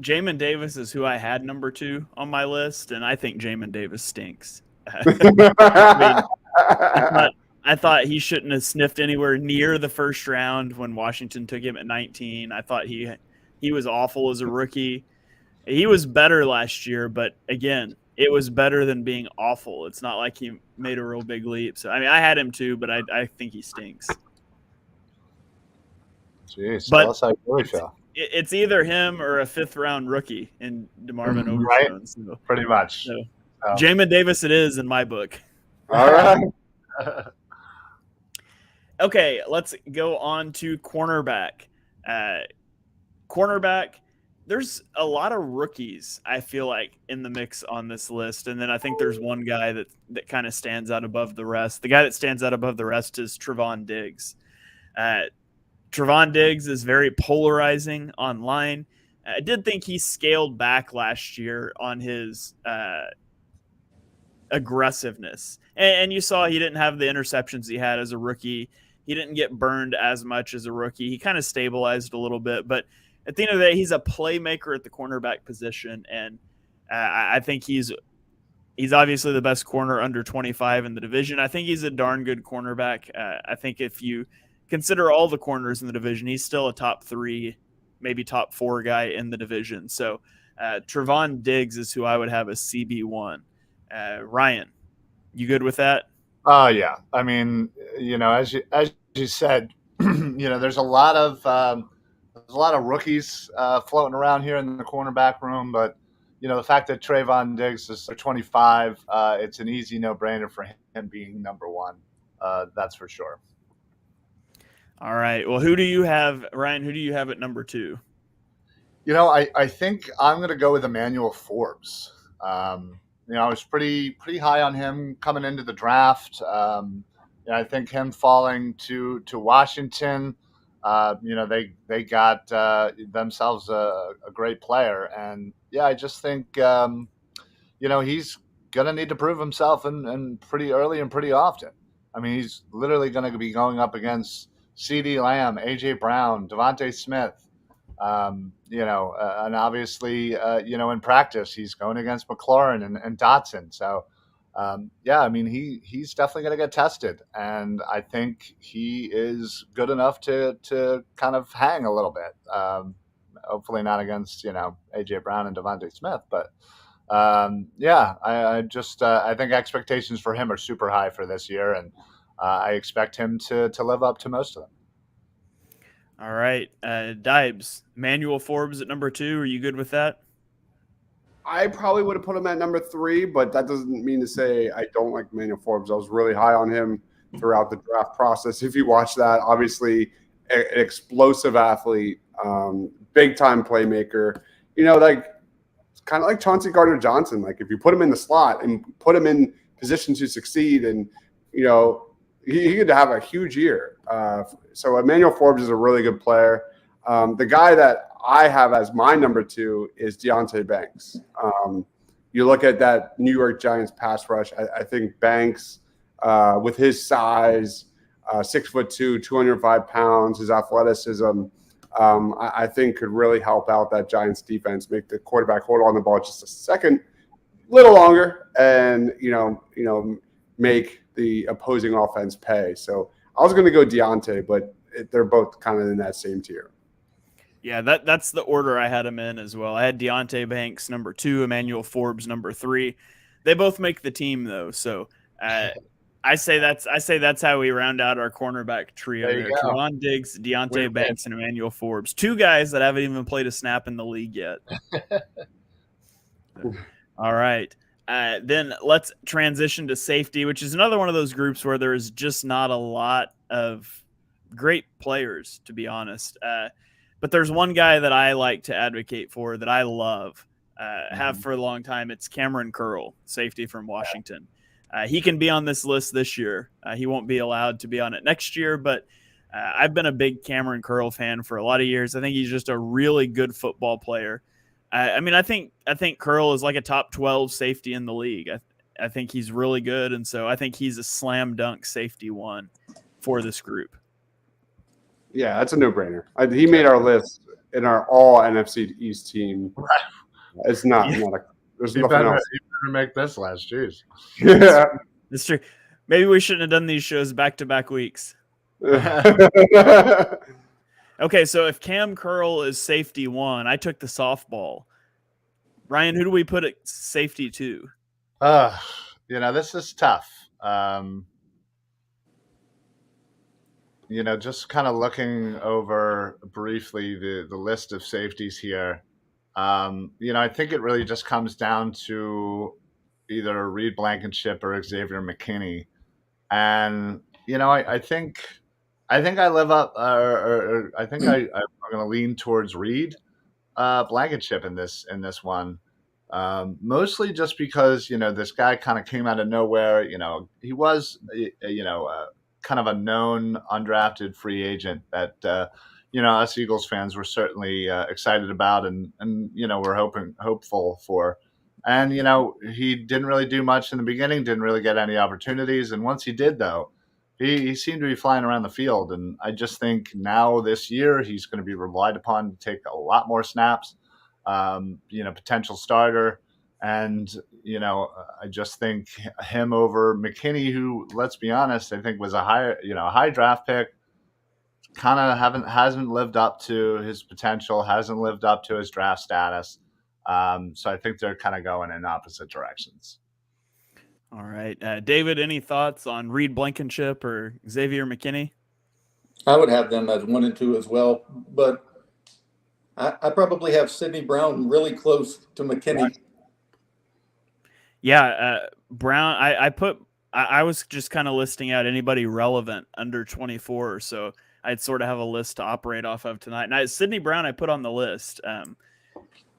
Jamin Davis is who I had number 2 on my list, and I think Jamin Davis stinks. I thought he shouldn't have sniffed anywhere near the first round when Washington took him at 19. I thought he was awful as a rookie. He was better last year, but again, it was better than being awful. It's not like he made a real big leap. So, I mean, I had him too, but I think he stinks. Jeez, but that's how you really feel. It's either him or a 5th-round rookie in DeMarvin Overshown. Right? So, pretty much. So, Jamin Davis it is in my book. All right. Okay, let's go on to cornerback. Cornerback, there's a lot of rookies, I feel like, in the mix on this list. And then I think there's one guy that kind of stands out above the rest. The guy that stands out above the rest is Trevon Diggs. Trevon Diggs is very polarizing online. I did think he scaled back last year on his aggressiveness. And you saw he didn't have the interceptions he had as a rookie. He didn't get burned as much as a rookie. He kind of stabilized a little bit. But at the end of the day, he's a playmaker at the cornerback position. And I think he's obviously the best corner under 25 in the division. I think he's a darn good cornerback. I think if you consider all the corners in the division, he's still a top 3, maybe top 4 guy in the division. So Trevon Diggs is who I would have as CB1. Ryan, you good with that? Yeah. I mean, as you said, there's a lot of rookies floating around here in the cornerback room, but the fact that Trevon Diggs is 25, it's an easy no-brainer for him being number 1. That's for sure. All right. Well, who do you have, Ryan? Who do you have at number 2? I think I'm going to go with Emmanuel Forbes. I was pretty high on him coming into the draft. I think him falling to Washington, they got themselves a great player. And, I just think, he's going to need to prove himself and pretty early and pretty often. I mean, he's literally going to be going up against CeeDee Lamb, A.J. Brown, Devontae Smith. And obviously, in practice, he's going against McLaurin and Dotson. So, I mean, he's definitely going to get tested. And I think he is good enough to kind of hang a little bit. Hopefully not against, A.J. Brown and Devontae Smith. But, I think expectations for him are super high for this year. And I expect him to live up to most of them. All right. Dibes, Emmanuel Forbes at number 2. Are you good with that? I probably would have put him at number 3, but that doesn't mean to say I don't like Emmanuel Forbes. I was really high on him throughout the draft process. If you watch that, obviously an explosive athlete, big-time playmaker. It's kind of like Chauncey Gardner-Johnson. Like, if you put him in the slot and put him in position to succeed and, he could have a huge year. So Emmanuel Forbes is a really good player. The guy that I have as my number 2 is Deonte Banks. You look at that New York Giants pass rush. I think Banks, with his size, 6'2", 205 pounds, his athleticism, I think could really help out that Giants defense, make the quarterback hold on the ball just a second, little longer, and make the opposing offense pay. So I was going to go Deonte, but they're both kind of in that same tier. Yeah, that's the order I had him in as well. I had Deonte Banks number 2, Emmanuel Forbes number 3. They both make the team though, so I say that's how we round out our cornerback trio there. Trevon Diggs, Deonte Banks, and Emmanuel Forbes. 2 guys that haven't even played a snap in the league yet. All right. Then let's transition to safety, which is another one of those groups where there is just not a lot of great players, to be honest. But there's one guy that I like to advocate for that I love, have for a long time. It's Cameron Curl, safety from Washington. He can be on this list this year. He won't be allowed to be on it next year, but I've been a big Cameron Curl fan for a lot of years. I think he's just a really good football player. I think Curl is like a top 12 safety in the league. I think he's really good, and so I think he's a slam dunk safety 1 for this group. Yeah, that's a no-brainer. He made our list in our all NFC East team. It's not. Yeah. There's nothing else. You better make this last. Jeez. Yeah, that's true. Maybe we shouldn't have done these shows back-to-back weeks. Okay, so if Cam Curl is safety 1, I took the softball. Ryan, who do we put at safety 2? This is tough. Just kind of looking over briefly the list of safeties here. I think it really just comes down to either Reed Blankenship or Xavier McKinney. And, I think I live up, or I think I going to lean towards Reed Blankenship in this one. Mostly just because, this guy kind of came out of nowhere. He was, kind of a known undrafted free agent that, us Eagles fans were certainly excited about and we're hopeful for. And, he didn't really do much in the beginning, didn't really get any opportunities. And once he did, though, he seemed to be flying around the field. And I just think now this year he's going to be relied upon to take a lot more snaps. Potential starter. And, I just think him over McKinney, who, let's be honest, I think was a high draft pick, kind of hasn't lived up to his potential, hasn't lived up to his draft status. So I think they're kind of going in opposite directions. All right. David, any thoughts on Reed Blankenship or Xavier McKinney? I would have them as 1 and 2 as well, but I probably have Sidney Brown really close to McKinney. Yeah, Brown. I was just kind of listing out anybody relevant under 24, so I'd sort of have a list to operate off of tonight. And Sidney Brown, I put on the list.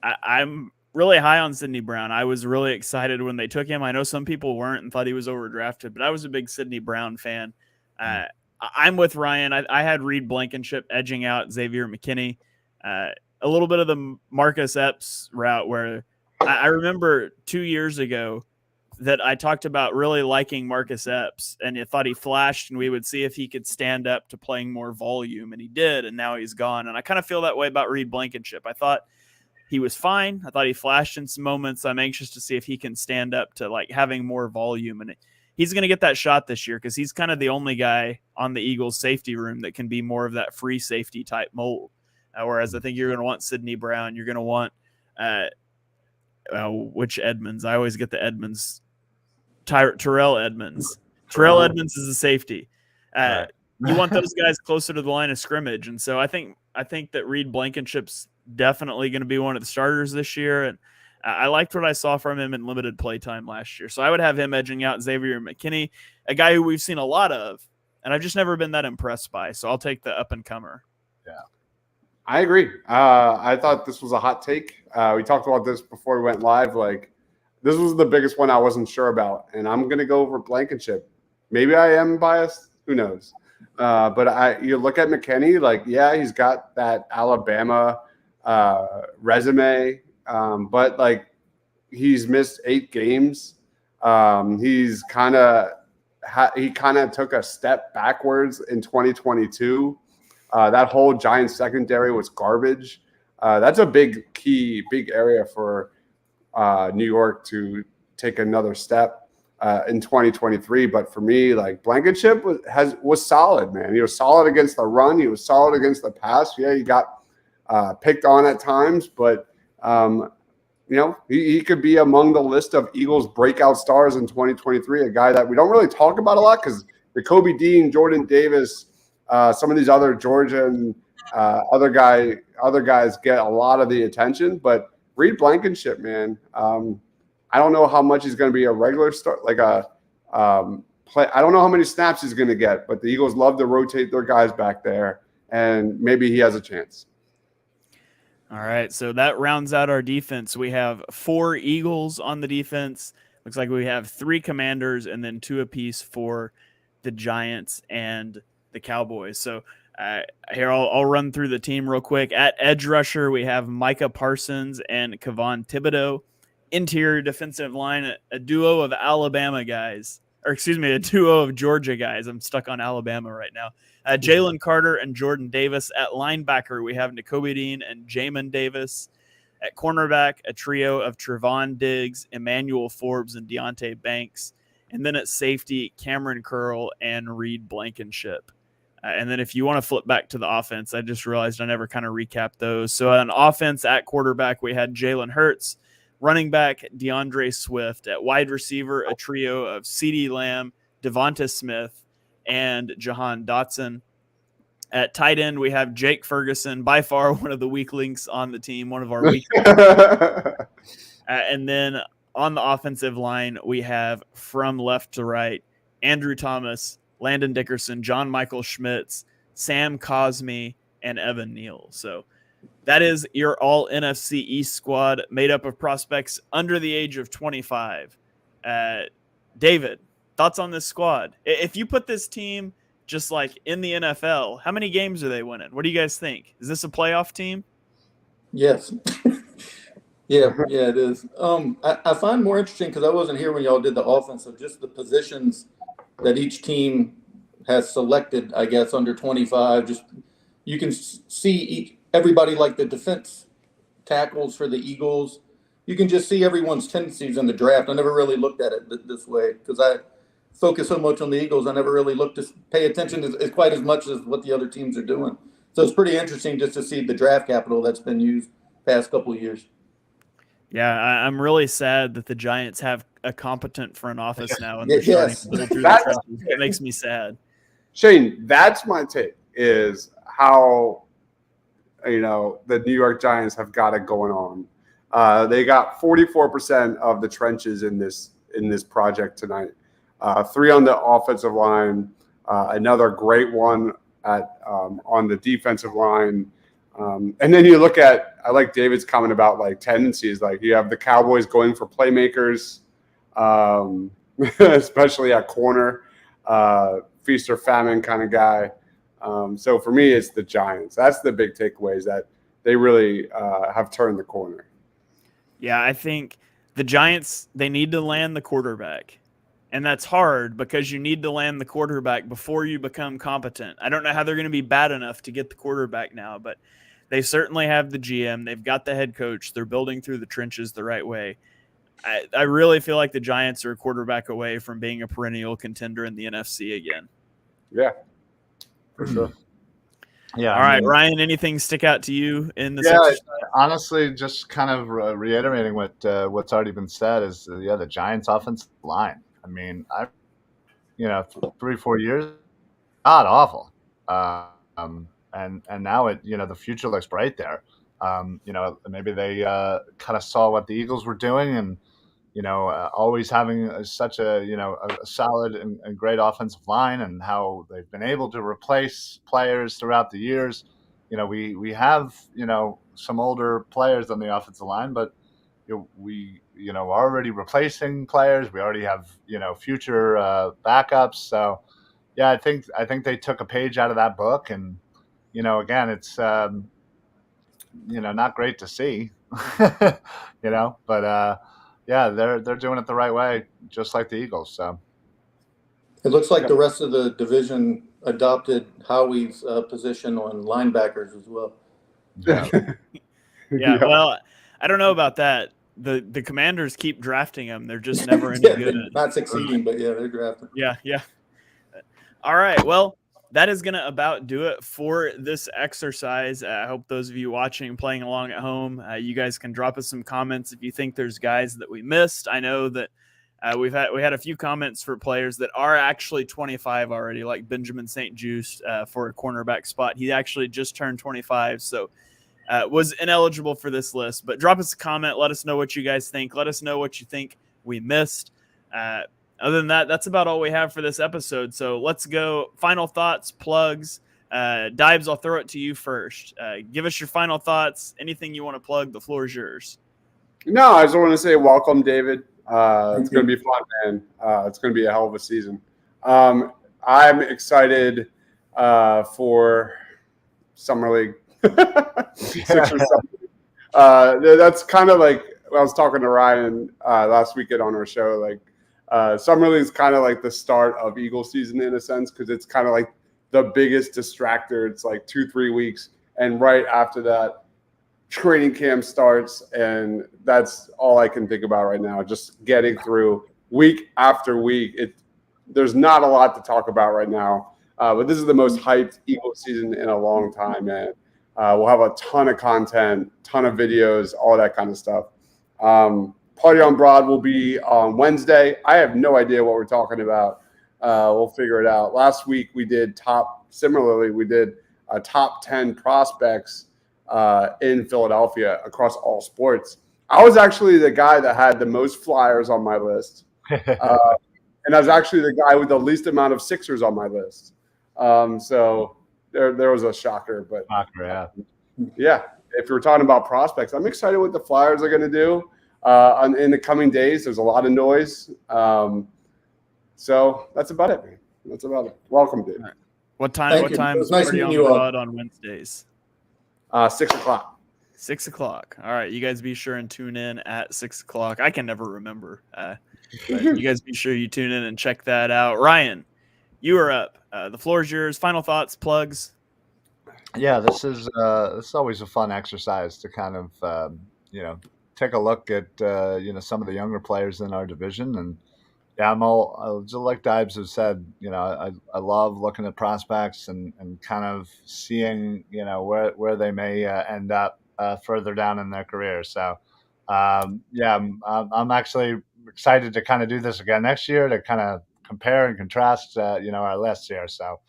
I'm really high on Sidney Brown. I was really excited when they took him. I know some people weren't and thought he was overdrafted, but I was a big Sidney Brown fan. I'm with Ryan. I had Reed Blankenship edging out Xavier McKinney. A little bit of the Marcus Epps route where I remember 2 years ago that I talked about really liking Marcus Epps and I thought he flashed and we would see if he could stand up to playing more volume, and he did, and now he's gone. And I kind of feel that way about Reed Blankenship. I thought he was fine. I thought he flashed in some moments. I'm anxious to see if he can stand up to like having more volume, and he's going to get that shot this year because he's kind of the only guy on the Eagles safety room that can be more of that free safety type mold. Whereas I think you're going to want Sidney Brown. You're going to want which Edmonds? I always get the Edmonds. Terrell Edmonds. Terrell Edmonds is a safety. You want those guys closer to the line of scrimmage, and so I think that Reed Blankenship's definitely going to be one of the starters this year. And I liked what I saw from him in limited play time last year. So I would have him edging out Xavier McKinney, a guy who we've seen a lot of, and I've just never been that impressed by. So I'll take the up and comer. Yeah. I agree. I thought this was a hot take. We talked about this before we went live. Like, this was the biggest one I wasn't sure about, and I'm going to go over Blankenship. Maybe I am biased. Who knows? But you look at McKinney, like, yeah, he's got that Alabama resume, but like he's missed 8 games. He kind of took a step backwards in 2022. That whole Giants secondary was garbage. That's a big area for New York to take another step in 2023. But for me, like, Blankenship was solid, man. He was solid against the run. He was solid against the pass. Yeah, he got picked on at times, but he could be among the list of Eagles breakout stars in 2023. A guy that we don't really talk about a lot because the Kobe Dean, Jordan Davis, some of these other Georgia and other guys get a lot of the attention, but Reed Blankenship, man, I don't know how much he's going to be a regular start, like a play. I don't know how many snaps he's going to get, but the Eagles love to rotate their guys back there, and maybe he has a chance. All right, so that rounds out our defense. We have 4 Eagles on the defense. Looks like we have 3 Commanders and then 2 apiece for the Giants and the Cowboys. So here I'll run through the team real quick. At edge rusher, we have Micah Parsons and Kayvon Thibodeau. Interior defensive line, a duo of Alabama guys, or excuse me, a duo of Georgia guys. I'm stuck on Alabama right now. Jalen Carter and Jordan Davis. At linebacker, we have Nakobe Dean and Jamin Davis. At cornerback, a trio of Trevon Diggs, Emmanuel Forbes, and Deontay Banks. And then at safety, Cameron Curl and Reed Blankenship. And then if you want to flip back to the offense, I just realized I never kind of recapped those. So on offense, at quarterback, we had Jalen Hurts. Running back, DeAndre Swift. At wide receiver, a trio of CeeDee Lamb, Devonta Smith, and Jahan Dotson. At tight end, we have Jake Ferguson, by far one of the weak links on the team, one of our weak and then on the offensive line, we have from left to right, Andrew Thomas, Landon Dickerson, John Michael Schmitz, Sam Cosme, and Evan Neal. So that is your all NFC East squad made up of prospects under the age of 25. David, thoughts on this squad? If you put this team just like in the NFL, how many games are they winning? What do you guys think? Is this a playoff team? Yes. Yeah, it is. I find more interesting because I wasn't here when y'all did the offense, so just the positions that each team has selected, I guess, under 25. Just you can see everybody, like the defense tackles for the Eagles. You can just see everyone's tendencies in the draft. I never really looked at it this way because I focus so much on the Eagles. I never really looked to pay attention as quite as much as what the other teams are doing. So it's pretty interesting just to see the draft capital that's been used past couple of years. Yeah, I'm really sad that the Giants have a competent front office now, and they're Yes. starting to build through the trenches. It makes me sad. Shane, that's my take, is how, the New York Giants have got it going on. They got 44% of the trenches in this project tonight. 3 on the offensive line, another great one on the defensive line. And then you look at, I like David's comment about like tendencies. Like you have the Cowboys going for playmakers, especially at corner, feast or famine kind of guy. So for me, it's the Giants. That's the big takeaway, is that they really have turned the corner. Yeah, I think the Giants, they need to land the quarterback. And that's hard because you need to land the quarterback before you become competent. I don't know how they're going to be bad enough to get the quarterback now, but they certainly have the GM. They've got the head coach. They're building through the trenches the right way. I really feel like the Giants are a quarterback away from being a perennial contender in the NFC again. Yeah, for sure. Yeah. All right, Ryan, anything stick out to you in this? Yeah, honestly, just kind of reiterating what's already been said is, the Giants' offensive line. I mean, 3-4 years, not awful. And now the future looks bright there. Maybe they kind of saw what the Eagles were doing, and always having such a solid and great offensive line, and how they've been able to replace players throughout the years. We have some older players on the offensive line, but we already replacing players. We already have future backups. So yeah, I think they took a page out of that book, and again, it's not great to see, but yeah, they're doing it the right way, just like the Eagles. So it looks like the rest of the division adopted Howie's position on linebackers as well. Yeah, well, I don't know about that. The Commanders keep drafting them. They're just never any good at not succeeding, but yeah, they're drafting. Yeah. All right. Well, that is going to about do it for this exercise. I hope those of you watching, playing along at home, you guys can drop us some comments if you think there's guys that we missed. I know that we had a few comments for players that are actually 25 already, like Benjamin St. Juste for a cornerback spot. He actually just turned 25, so was ineligible for this list. But drop us a comment. Let us know what you guys think. Let us know what you think we missed. Other than that, that's about all we have for this episode. So let's go. Final thoughts, plugs. Dibes, I'll throw it to you first. Give us your final thoughts. Anything you want to plug, the floor is yours. No, I just want to say welcome, David. It's going to be fun, man. It's going to be a hell of a season. I'm excited for Summer League. That's kind of like, I was talking to Ryan last weekend on our show. Like, Summer League is kind of like the start of Eagle season in a sense, because it's kind of like the biggest distractor. It's like 2-3 weeks, and right after that, training camp starts, and that's all I can think about right now. Just getting through week after week. There's not a lot to talk about right now, but this is the most hyped Eagle season in a long time, man. We'll have a ton of content, ton of videos, all that kind of stuff. Party on Broad will be on Wednesday. I have no idea what we're talking about. We'll figure it out. Last week we did top 10 prospects in Philadelphia across all sports. I was actually the guy that had the most flyers on my list. And I was actually the guy with the least amount of Sixers on my list. So there was a shocker. But yeah. If you're talking about prospects, I'm excited what the Flyers are going to do in the coming days. There's a lot of noise. So that's about it, man. That's about it. Welcome, dude. Right. What time? What time is Party on the Rod on Wednesdays? 6 o'clock. 6 o'clock. All right, you guys be sure and tune in at 6 o'clock. I can never remember. But you guys be sure you tune in and check that out. Ryan, you are up. The floor is yours. Final thoughts, plugs. Yeah, this is always a fun exercise to kind of take a look at some of the younger players in our division. And yeah, just like Dibes has said, I love looking at prospects and kind of seeing where they may end up further down in their career. So I'm actually excited to kind of do this again next year to kind of compare and contrast our lists here. So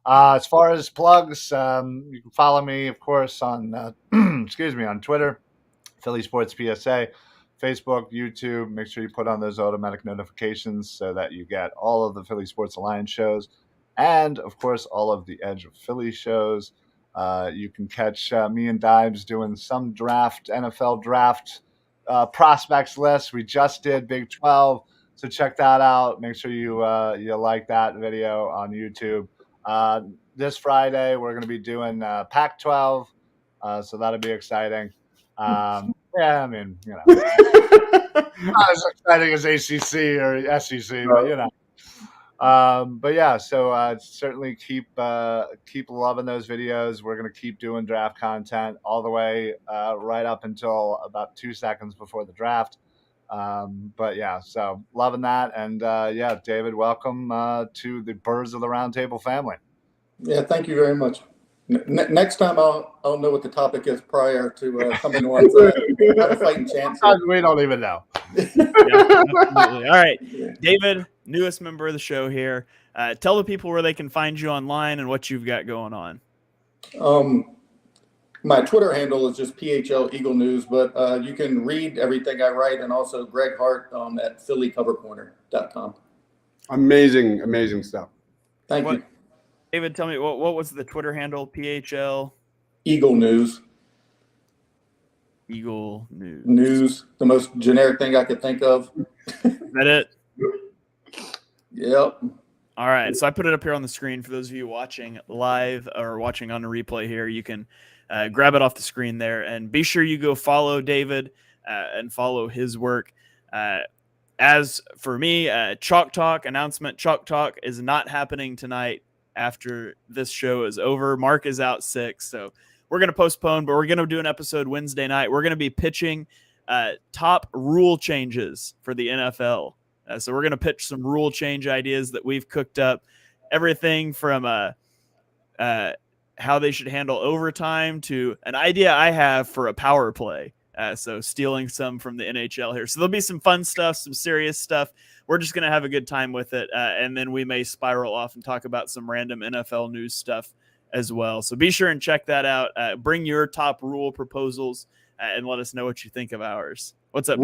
as far as plugs, you can follow me, of course, on on Twitter, Philly Sports PSA, Facebook, YouTube. Make sure you put on those automatic notifications so that you get all of the Philly Sports Alliance shows and, of course, all of the Edge of Philly shows. You can catch me and Dibes doing some NFL draft prospects lists. We just did Big 12, so check that out. Make sure you like that video on YouTube. This Friday, we're going to be doing Pac-12, so that'll be exciting. Yeah, I mean, not as exciting as ACC or SEC, but yeah, so certainly keep loving those videos. We're going to keep doing draft content all the way right up until about 2 seconds before the draft. But yeah, so loving that. And David, welcome to the Birds of the Round Table family. Yeah, thank you very much. Next time I'll know what the topic is prior to coming on. So I have a fighting chance. We don't even know. Yeah, absolutely. All right, David, newest member of the show here. Tell the people where they can find you online and what you've got going on. My Twitter handle is just PHL Eagle News, but you can read everything I write, and also Greg Hart at PhillyCoverCorner.com. Amazing stuff. Thank you. David, tell me, what was the Twitter handle? PHL? Eagle News. Eagle News. News, the most generic thing I could think of. Is that it? Yep. All right, so I put it up here on the screen for those of you watching live or watching on the replay here. You can grab it off the screen there, and be sure you go follow David and follow his work. As for me, Chalk Talk announcement, Chalk Talk is not happening tonight after this show is over. Mark is out sick, so we're going to postpone, but we're going to do an episode Wednesday night. We're going to be pitching top rule changes for the NFL. So we're going to pitch some rule change ideas that we've cooked up, everything from how they should handle overtime to an idea I have for a power play. So stealing some from the NHL here. So there'll be some fun stuff, some serious stuff. We're just going to have a good time with it. And then we may spiral off and talk about some random NFL news stuff as well. So be sure and check that out. Bring your top rule proposals and let us know what you think of ours. What's up,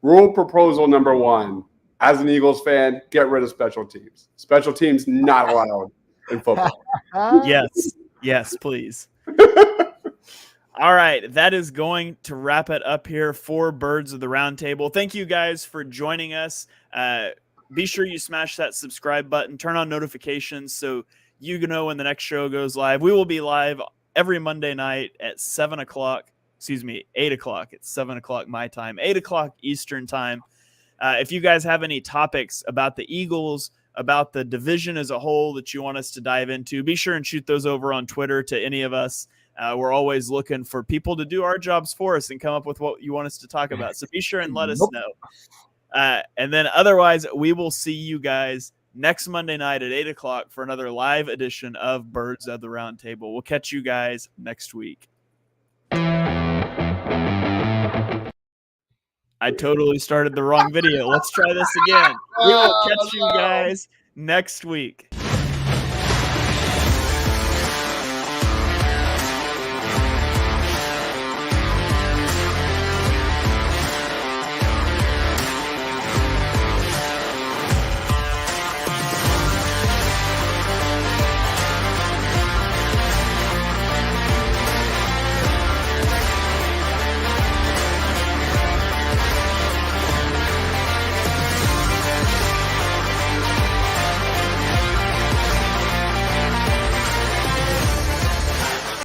Rule proposal number 1. As an Eagles fan, get rid of special teams. Special teams not allowed in football. Yes, please. All right, that is going to wrap it up here for Birds of the Round Table. Thank you guys for joining us. Be sure you smash that subscribe button, turn on notifications so you know when the next show goes live. We will be live every Monday night at 8 o'clock. It's 7 o'clock my time, 8 o'clock Eastern time. If you guys have any topics about the Eagles, about the division as a whole that you want us to dive into, be sure and shoot those over on Twitter to any of us. We're always looking for people to do our jobs for us and come up with what you want us to talk about. So be sure and let us know. And then otherwise, we will see you guys next Monday night at 8 o'clock for another live edition of Birds of the Round Table. We'll catch you guys next week. I totally started the wrong video. Let's try this again. We will catch you guys next week.